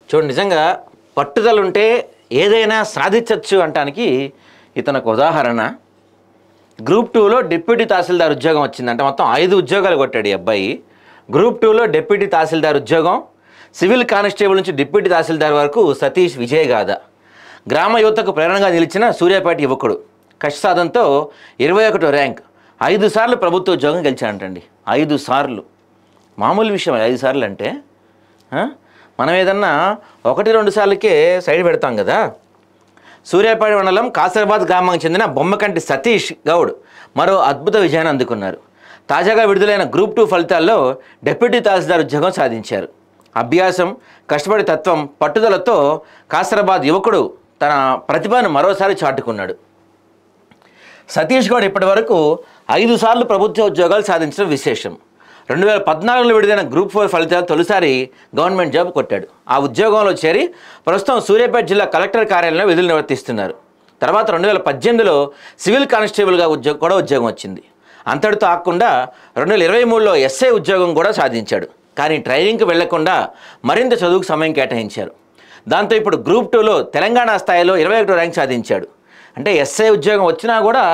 చూడండి, నిజంగా పట్టుదల ఉంటే ఏదైనా సాధించవచ్చు అంటానికి ఇతను ఒక ఉదాహరణ. గ్రూప్ 2లో డిప్యూటీ తహసీల్దార్ ఉద్యోగం వచ్చిందంటే మొత్తం 5 ఉద్యోగాలు కొట్టాడు ఈ అబ్బాయి. గ్రూప్ 2లో డిప్యూటీ తహసీల్దార్ ఉద్యోగం, సివిల్ కానిస్టేబుల్ నుంచి డిప్యూటీ తహసీల్దార్ వరకు సతీష్ విజయగాథ. గ్రామ యువతకు ప్రేరణగా నిలిచిన సూర్యాపేట యువకుడు కష్టసాధనతో 21వ ర్యాంక్. 5 సార్లు ప్రభుత్వ ఉద్యోగం గెలిచాడంటండి. 5 సార్లు మామూలు విషయం. 5 సార్లు అంటే మనం ఏదన్నా 1-2 సార్లకే సైడ్ పెడతాం కదా. సూర్యాపేట మండలం కాసరాబాద్ గ్రామానికి చెందిన బొమ్మకంటి సతీష్ గౌడ్ మరో అద్భుత విజయాన్ని అందుకున్నారు. తాజాగా విడుదలైన గ్రూప్ 2 ఫలితాల్లో డిప్యూటీ తహసీల్దార్ ఉద్యోగం సాధించారు. అభ్యాసం, కష్టపడే తత్వం, పట్టుదలతో కాసరాబాద్ యువకుడు తన ప్రతిభను మరోసారి చాటుకున్నాడు. సతీష్ గౌడ్ ఇప్పటి వరకు 5 సార్లు ప్రభుత్వ ఉద్యోగాలు సాధించడం విశేషం. 2014లో విడుదలైన గ్రూప్ 4 ఫలితాలు తొలిసారి గవర్నమెంట్ జాబ్ కొట్టాడు. ఆ ఉద్యోగంలో చేరి ప్రస్తుతం సూర్యాపేట జిల్లా కలెక్టర్ కార్యాలయంలో విధులు నిర్వర్తిస్తున్నారు. తర్వాత 2018లో సివిల్ కానిస్టేబుల్గా ఉద్యోగం వచ్చింది. అంతటితో ఆగకుండా 2023లో ఎస్ఐ ఉద్యోగం కూడా సాధించాడు. కానీ ట్రైనింగ్కి వెళ్లకుండా మరింత చదువుకు సమయం కేటాయించారు. దాంతో ఇప్పుడు గ్రూప్ 2లో తెలంగాణ స్థాయిలో 21వ ర్యాంక్ సాధించాడు. అంటే ఎస్ఐ ఉద్యోగం వచ్చినా కూడా